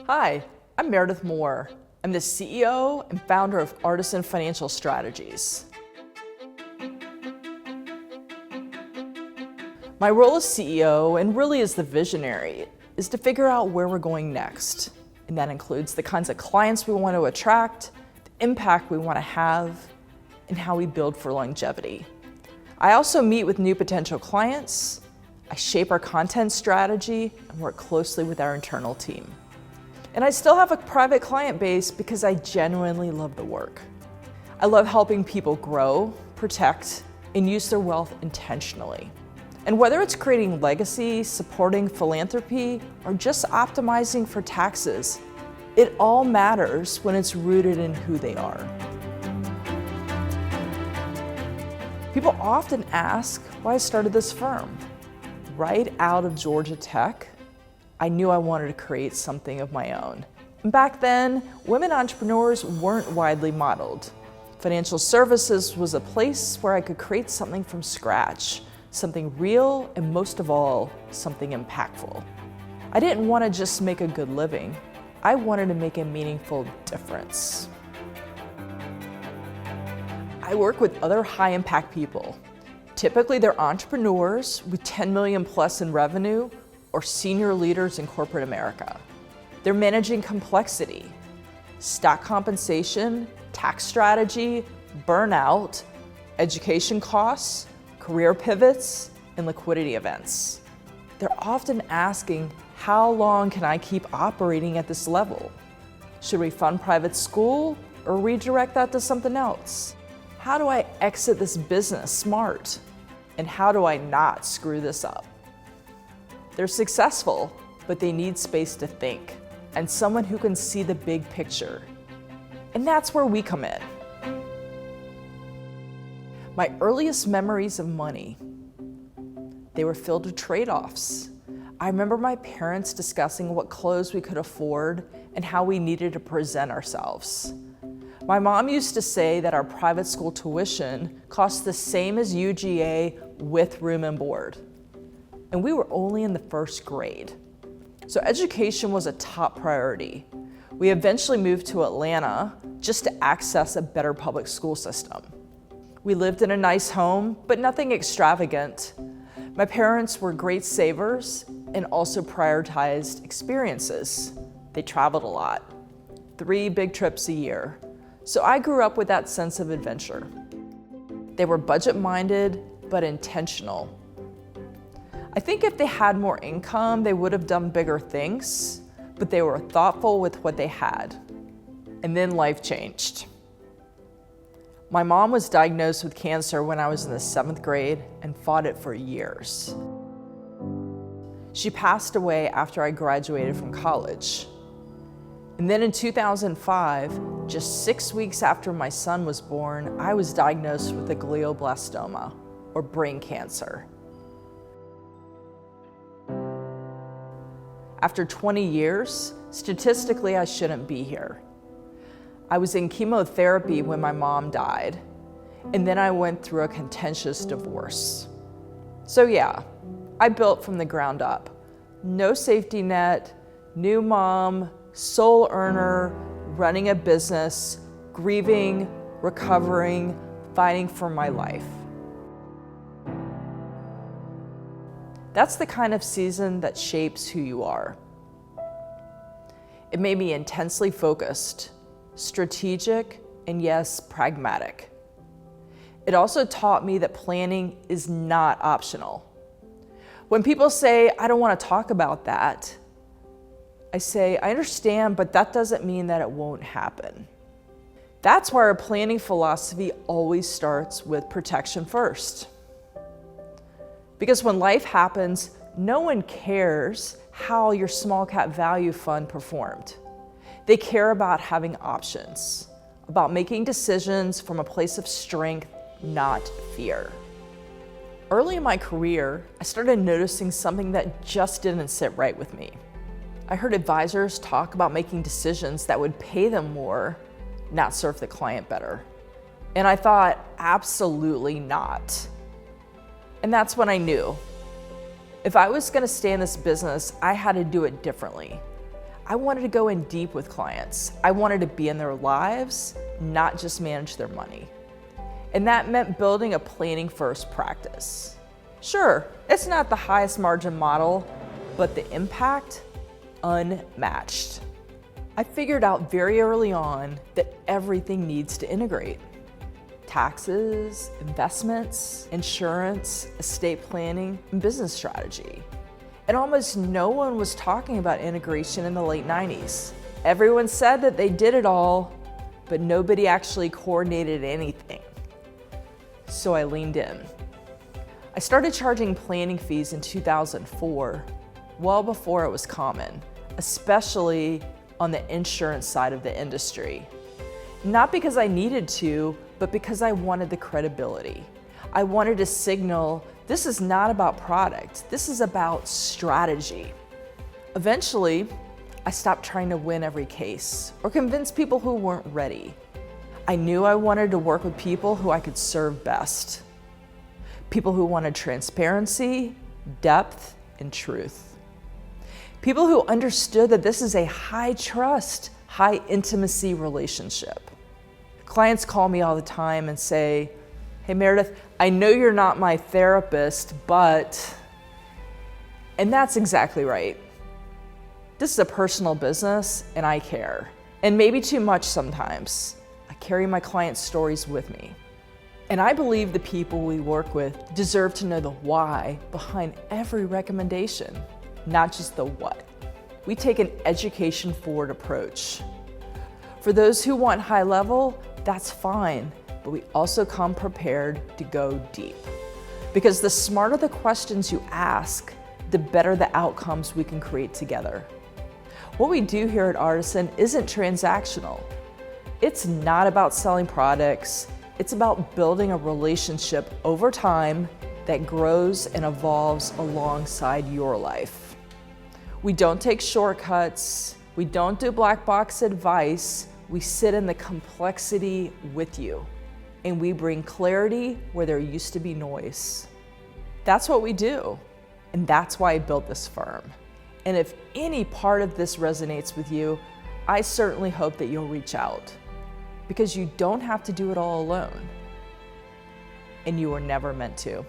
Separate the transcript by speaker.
Speaker 1: Hi, I'm Meredith Moore. I'm the CEO and founder of Artisan Financial Strategies. My role as CEO, and really as the visionary, is to figure out where we're going next. And that includes the kinds of clients we want to attract, the impact we want to have, and how we build for longevity. I also meet with new potential clients, I shape our content strategy, and work closely with our internal team. And I still have a private client base because I genuinely love the work. I love helping people grow, protect, and use their wealth intentionally. And whether it's creating legacy, supporting philanthropy, or just optimizing for taxes, it all matters when it's rooted in who they are. People often ask why I started this firm. Right out of Georgia Tech, I knew I wanted to create something of my own. And back then, women entrepreneurs weren't widely modeled. Financial services was a place where I could create something from scratch, something real, and most of all, something impactful. I didn't want to just make a good living. I wanted to make a meaningful difference. I work with other high-impact people. Typically, they're entrepreneurs with 10 million plus in revenue, or senior leaders in corporate America. They're managing complexity, stock compensation, tax strategy, burnout, education costs, career pivots, and liquidity events. They're often asking, how long can I keep operating at this level? Should we fund private school or redirect that to something else? How do I exit this business smart? And how do I not screw this up? They're successful, but they need space to think, and someone who can see the big picture. And that's where we come in. My earliest memories of money, they were filled with trade-offs. I remember my parents discussing what clothes we could afford and how we needed to present ourselves. My mom used to say that our private school tuition cost the same as UGA with room and board. And we were only in the first grade. So education was a top priority. We eventually moved to Atlanta just to access a better public school system. We lived in a nice home, but nothing extravagant. My parents were great savers and also prioritized experiences. They traveled a lot, 3 big trips a year. So I grew up with that sense of adventure. They were budget-minded, but intentional. I think if they had more income, they would have done bigger things, but they were thoughtful with what they had. And then life changed. My mom was diagnosed with cancer when I was in the 7th grade and fought it for years. She passed away after I graduated from college. And then in 2005, just 6 weeks after my son was born, I was diagnosed with a glioblastoma, or brain cancer. After 20 years, statistically, I shouldn't be here. I was in chemotherapy when my mom died, and then I went through a contentious divorce. So yeah, I built from the ground up. No safety net, new mom, sole earner, running a business, grieving, recovering, fighting for my life. That's the kind of season that shapes who you are. It made me intensely focused, strategic, and yes, pragmatic. It also taught me that planning is not optional. When people say, I don't want to talk about that, I say, I understand, but that doesn't mean that it won't happen. That's why our planning philosophy always starts with protection first. Because when life happens, no one cares how your small cap value fund performed. They care about having options, about making decisions from a place of strength, not fear. Early in my career, I started noticing something that just didn't sit right with me. I heard advisors talk about making decisions that would pay them more, not serve the client better. And I thought, absolutely not. And that's when I knew. If I was gonna stay in this business, I had to do it differently. I wanted to go in deep with clients. I wanted to be in their lives, not just manage their money. And that meant building a planning-first practice. Sure, it's not the highest margin model, but the impact, unmatched. I figured out very early on that everything needs to integrate. Taxes, investments, insurance, estate planning, and business strategy. And almost no one was talking about integration in the late 90s. Everyone said that they did it all, but nobody actually coordinated anything. So I leaned in. I started charging planning fees in 2004, well before it was common, especially on the insurance side of the industry. Not because I needed to, but because I wanted the credibility. I wanted to signal, this is not about product, this is about strategy. Eventually, I stopped trying to win every case or convince people who weren't ready. I knew I wanted to work with people who I could serve best. People who wanted transparency, depth, and truth. People who understood that this is a high trust, high intimacy relationship. Clients call me all the time and say, hey Meredith, I know you're not my therapist, but, and that's exactly right. This is a personal business and I care. And maybe too much sometimes. I carry my clients' stories with me. And I believe the people we work with deserve to know the why behind every recommendation, not just the what. We take an education-forward approach. For those who want high level, that's fine, but we also come prepared to go deep. Because the smarter the questions you ask, the better the outcomes we can create together. What we do here at Artisan isn't transactional. It's not about selling products. It's about building a relationship over time that grows and evolves alongside your life. We don't take shortcuts. We don't do black box advice. We sit in the complexity with you, and we bring clarity where there used to be noise. That's what we do, and that's why I built this firm. And if any part of this resonates with you, I certainly hope that you'll reach out, because you don't have to do it all alone, and you were never meant to.